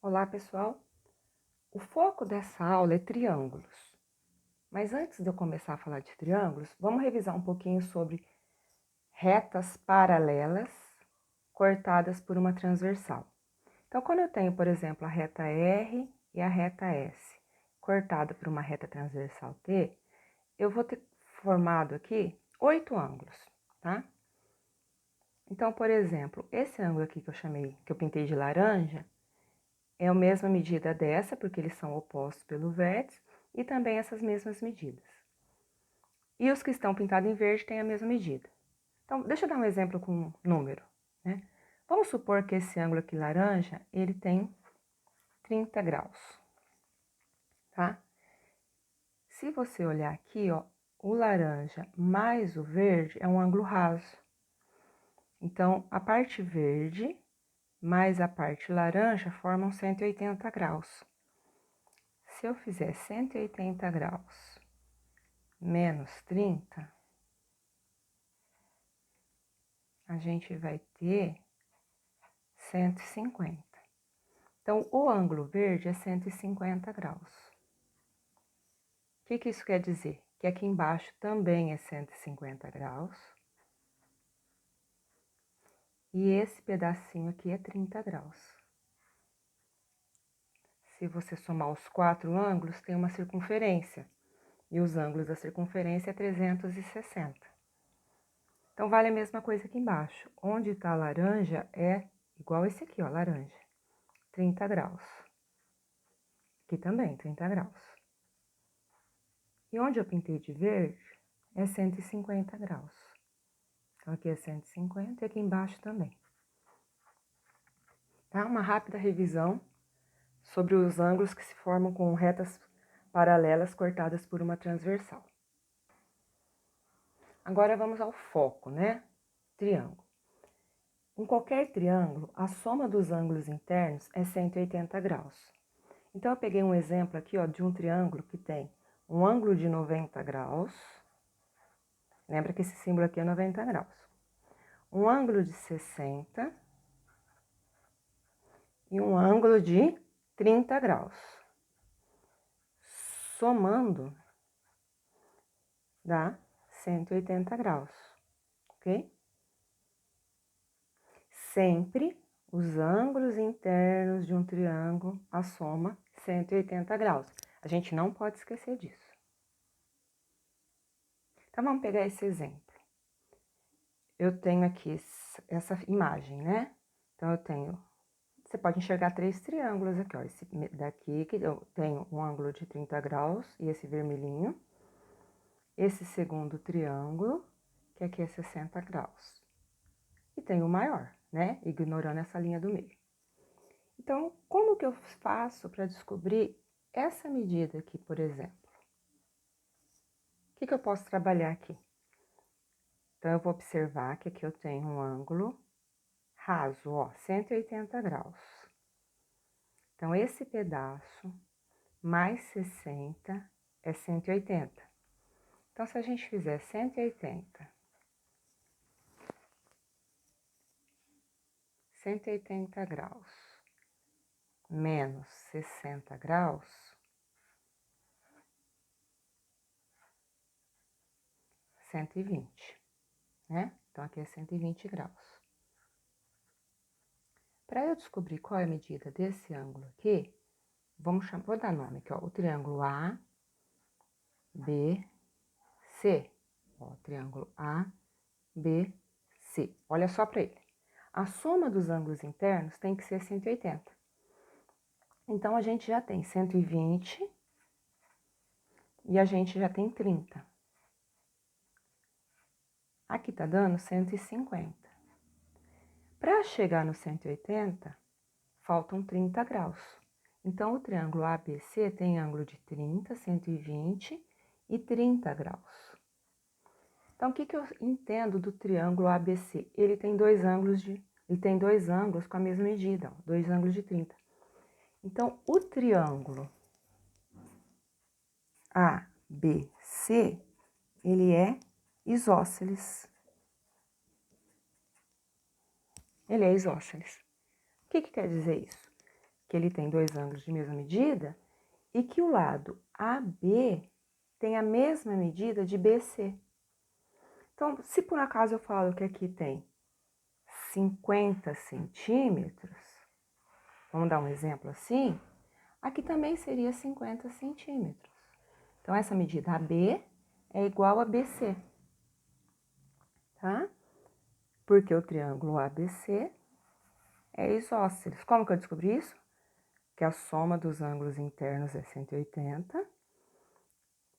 Olá, pessoal! O foco dessa aula é triângulos. Mas antes de eu começar a falar de triângulos, vamos revisar um pouquinho sobre retas paralelas cortadas por uma transversal. Então, quando eu tenho, por exemplo, a reta R e a reta S cortada por uma reta transversal T, eu vou ter formado aqui 8 ângulos, tá? Então, por exemplo, esse ângulo aqui que eu pintei de laranja, é a mesma medida dessa, porque eles são opostos pelo vértice, e também essas mesmas medidas. E os que estão pintados em verde têm a mesma medida. Então, deixa eu dar um exemplo com um número, né? Vamos supor que esse ângulo aqui laranja, ele tem 30 graus, tá? Se você olhar aqui, ó, o laranja mais o verde é um ângulo raso. Então, a parte verde mais a parte laranja formam 180 graus. Se eu fizer 180 graus menos 30, a gente vai ter 150. Então, o ângulo verde é 150 graus. O que isso quer dizer? Que aqui embaixo também é 150 graus. E esse pedacinho aqui é 30 graus. Se você somar os 4 ângulos, tem uma circunferência. E os ângulos da circunferência é 360. Então, vale a mesma coisa aqui embaixo. Onde está a laranja é igual esse aqui, ó, laranja. 30 graus. Aqui também, 30 graus. E onde eu pintei de verde é 150 graus. Então, aqui é 150 e aqui embaixo também. Tá? Uma rápida revisão sobre os ângulos que se formam com retas paralelas cortadas por uma transversal. Agora, vamos ao foco, né? Triângulo. Em qualquer triângulo, a soma dos ângulos internos é 180 graus. Então, eu peguei um exemplo aqui, ó, de um triângulo que tem um ângulo de 90 graus. Lembra que esse símbolo aqui é 90 graus. Um ângulo de 60 e um ângulo de 30 graus. Somando, dá 180 graus, ok? Sempre os ângulos internos de um triângulo, a soma 180 graus. A gente não pode esquecer disso. Então, vamos pegar esse exemplo. Eu tenho aqui essa imagem, né? Então, você pode enxergar 3 triângulos aqui, ó. Esse daqui, que eu tenho um ângulo de 30 graus, e esse vermelhinho. Esse segundo triângulo, que aqui é 60 graus. E tem o maior, né? Ignorando essa linha do meio. Então, como que eu faço para descobrir essa medida aqui, por exemplo? O que eu posso trabalhar aqui? Então, eu vou observar que aqui eu tenho um ângulo raso, ó, 180 graus. Então, esse pedaço mais 60 é 180. Então, se a gente fizer 180 graus menos 60 graus, 120, né? Então, aqui é 120 graus. Para eu descobrir qual é a medida desse ângulo aqui, vou dar nome aqui, ó, o triângulo A, B, C. Ó, triângulo A, B, C. Olha só para ele. A soma dos ângulos internos tem que ser 180. Então, a gente já tem 120 e a gente já tem 30. Aqui tá dando 150. Para chegar no 180, faltam 30 graus. Então, o triângulo ABC tem ângulo de 30, 120 e 30 graus. Então, o que eu entendo do triângulo ABC? Ele tem dois ângulos com a mesma medida, ó, 2 ângulos de 30. Então, o triângulo ABC, ele é isósceles. Ele é isósceles. O que quer dizer isso? que ele tem dois ângulos de mesma medida e que o lado AB tem a mesma medida de BC. Então, se por acaso eu falo que aqui tem 50 centímetros, vamos dar um exemplo assim, aqui também seria 50 centímetros. Então, essa medida AB é igual a BC, tá? Porque o triângulo ABC é isósceles. Como que eu descobri isso? Que a soma dos ângulos internos é 180,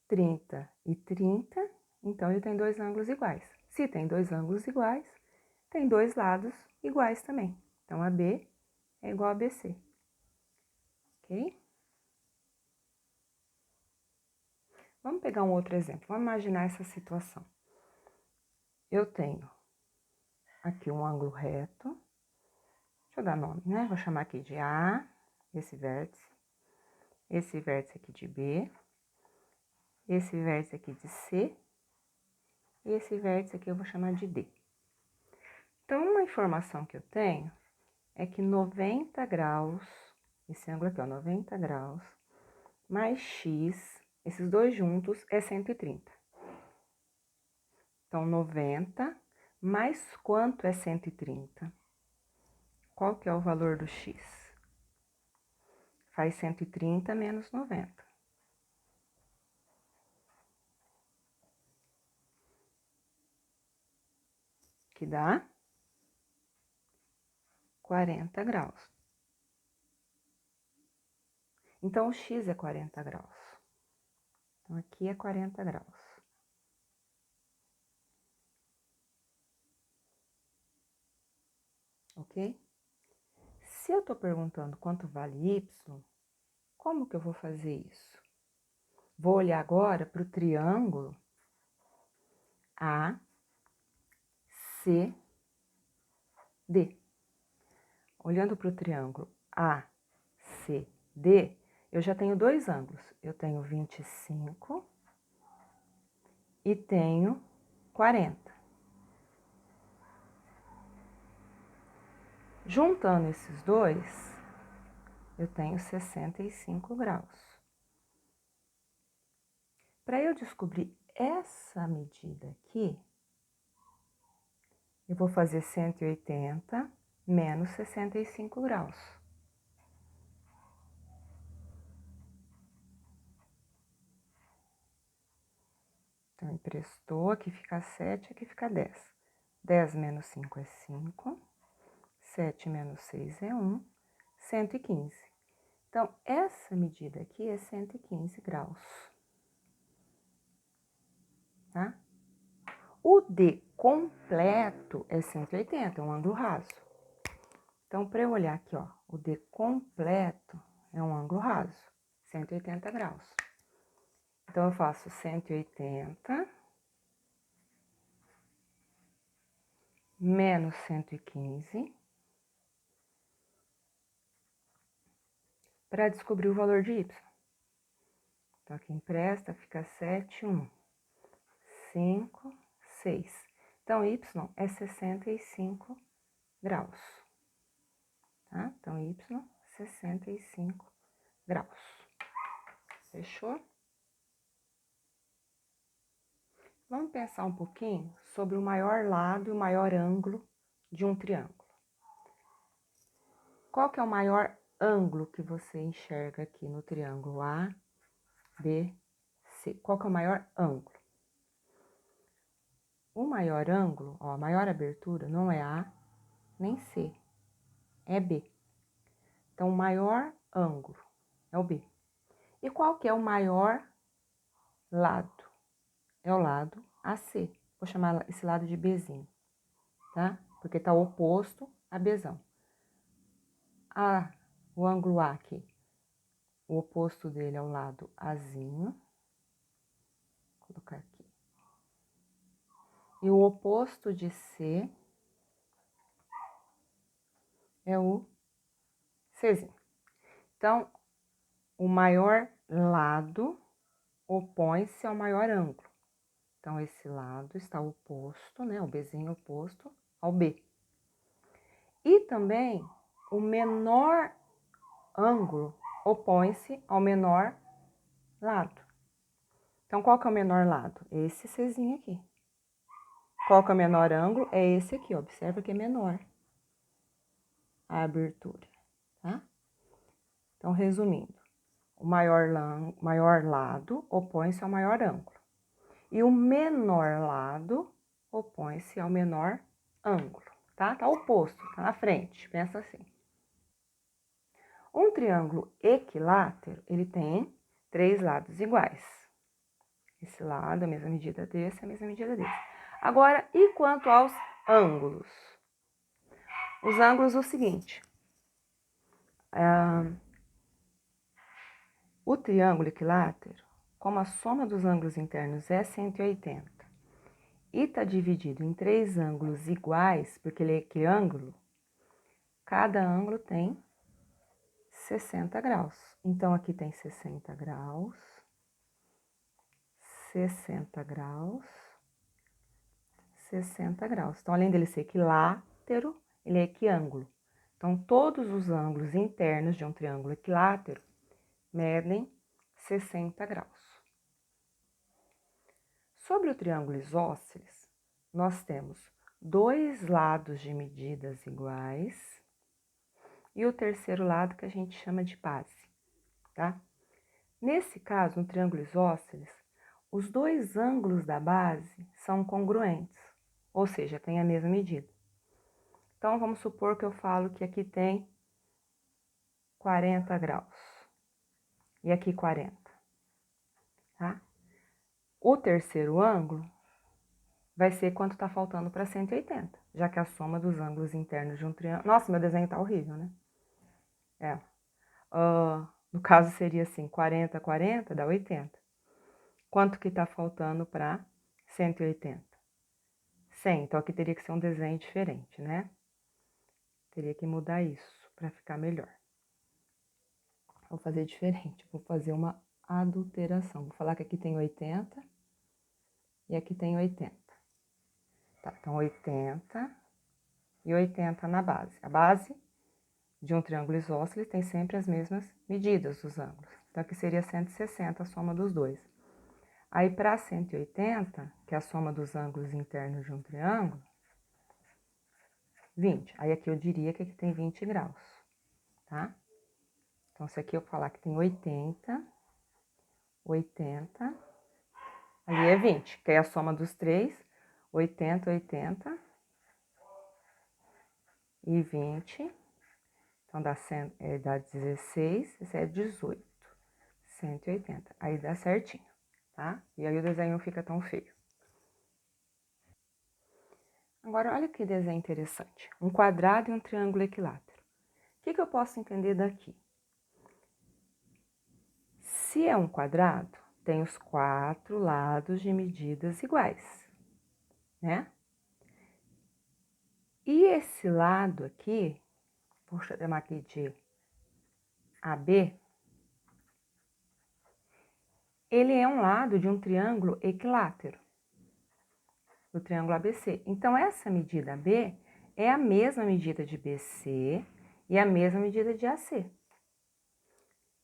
30 e 30, então ele tem dois ângulos iguais. Se tem dois ângulos iguais, tem dois lados iguais também. Então, AB é igual a BC, ok? Vamos pegar um outro exemplo. Vamos imaginar essa situação. Eu tenho aqui um ângulo reto. Deixa eu dar nome, né? Vou chamar aqui de A, esse vértice aqui de B, esse vértice aqui de C, e esse vértice aqui eu vou chamar de D. Então, uma informação que eu tenho é que 90 graus, esse ângulo aqui, ó, 90 graus, mais X, esses dois juntos, é 130. Então, 90 mais quanto é 130? Qual que é o valor do X? Faz 130 menos 90. Que dá 40 graus. Então, o X é 40 graus. Então, aqui é 40 graus. Ok? Se eu tô perguntando quanto vale Y, como que eu vou fazer isso? Vou olhar agora para o triângulo ACD. Olhando para o triângulo ACD, eu já tenho dois ângulos. Eu tenho 25 e tenho 40. Juntando esses dois, eu tenho 65 graus. Para eu descobrir essa medida aqui, eu vou fazer 180 menos 65 graus. Então, emprestou, aqui fica 7, aqui fica 10. 10 menos 5 é 5, 7 menos 6 é 1, 115. Então, essa medida aqui é 115 graus, tá? O D completo é 180, é um ângulo raso. Então, para eu olhar aqui, ó, o D completo é um ângulo raso, 180 graus. Então, eu faço 180 menos 115 para descobrir o valor de Y. Então, aqui empresta, fica 7, 1, 5, 6. Então, Y é 65 graus, tá? Então, Y, 65 graus. Fechou? Vamos pensar um pouquinho sobre o maior lado e o maior ângulo de um triângulo. Qual que é o maior ângulo que você enxerga aqui no triângulo A, B, C? Qual que é o maior ângulo? O maior ângulo, ó, a maior abertura não é A nem C, é B. Então, o maior ângulo é o B. E qual que é o maior lado? É o lado AC. Vou chamar esse lado de Bzinho, tá? Porque tá oposto a Bzão. O ângulo A aqui, o oposto dele é o lado Azinho. Vou colocar aqui. E o oposto de C é o Czinho. Então, o maior lado opõe-se ao maior ângulo. Então, esse lado está oposto, né? O Bzinho oposto ao B. E também, o menor ângulo opõe-se ao menor lado. Então, qual que é o menor lado? Esse Czinho aqui. Qual que é o menor ângulo? É esse aqui, observa que é menor a abertura, tá? Então, resumindo, o maior lado opõe-se ao maior ângulo. E o menor lado opõe-se ao menor ângulo, tá? Tá oposto, tá na frente, pensa assim. Um triângulo equilátero, ele tem 3 lados iguais. Esse lado, a mesma medida desse, a mesma medida desse. Agora, e quanto aos ângulos? Os ângulos, o seguinte. O triângulo equilátero, como a soma dos ângulos internos é 180 e está dividido em 3 ângulos iguais, porque ele é equiângulo, cada ângulo tem 60 graus. Então, aqui tem 60 graus, 60 graus, 60 graus. Então, além dele ser equilátero, ele é equiângulo. Então, todos os ângulos internos de um triângulo equilátero medem 60 graus. Sobre o triângulo isósceles, nós temos 2 lados de medidas iguais e o terceiro lado que a gente chama de base, tá? Nesse caso, no triângulo isósceles, os 2 ângulos da base são congruentes, ou seja, têm a mesma medida. Então, vamos supor que eu falo que aqui tem 40 graus e aqui 40, tá? O terceiro ângulo vai ser quanto tá faltando para 180, já que a soma dos ângulos internos de um triângulo... Nossa, meu desenho tá horrível, né? No caso seria assim, 40, 40 dá 80. Quanto que tá faltando para 180? 100, então aqui teria que ser um desenho diferente, né? Teria que mudar isso para ficar melhor. Vou fazer diferente, vou fazer uma adulteração. Vou falar que aqui tem 80 e aqui tem 80. Tá, então 80 e 80 na base. A base de um triângulo isósceles tem sempre as mesmas medidas dos ângulos. Então, aqui seria 160 a soma dos dois. Aí, para 180, que é a soma dos ângulos internos de um triângulo, 20. Aí, aqui eu diria que aqui tem 20 graus, tá? Então, se aqui eu falar que tem 80, 80, ali é 20, que é a soma dos três, 80, 80 e 20. Então, dá 16, esse é 18, 180. Aí dá certinho, tá? E aí o desenho não fica tão feio. Agora, olha que desenho interessante. Um quadrado e um triângulo equilátero. O que eu posso entender daqui? Se é um quadrado, tem os 4 lados de medidas iguais, né? E esse lado aqui, vou chamar aqui de AB, ele é um lado de um triângulo equilátero, do triângulo ABC. Então, essa medida AB é a mesma medida de BC e a mesma medida de AC.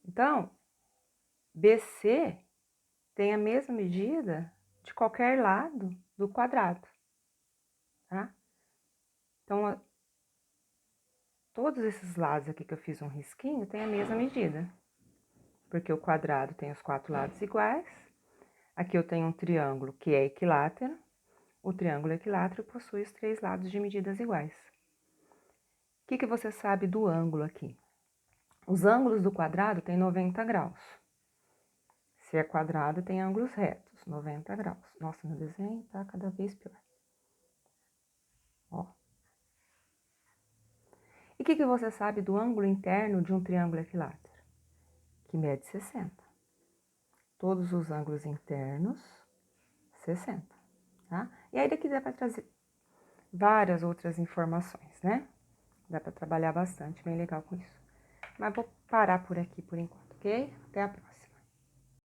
Então, BC tem a mesma medida de qualquer lado do quadrado, tá? Então, todos esses lados aqui que eu fiz um risquinho têm a mesma medida, porque o quadrado tem os 4 lados iguais. Aqui eu tenho um triângulo que é equilátero. O triângulo equilátero possui os 3 lados de medidas iguais. O que você sabe do ângulo aqui? Os ângulos do quadrado têm 90 graus. Se é quadrado, tem ângulos retos, 90 graus. Nossa, meu desenho tá cada vez pior. Ó. E o que você sabe do ângulo interno de um triângulo equilátero? Que mede 60. Todos os ângulos internos, 60, tá? E aí daqui dá para trazer várias outras informações, né? Dá para trabalhar bastante, bem legal com isso. Mas vou parar por aqui por enquanto, ok? Até a próxima.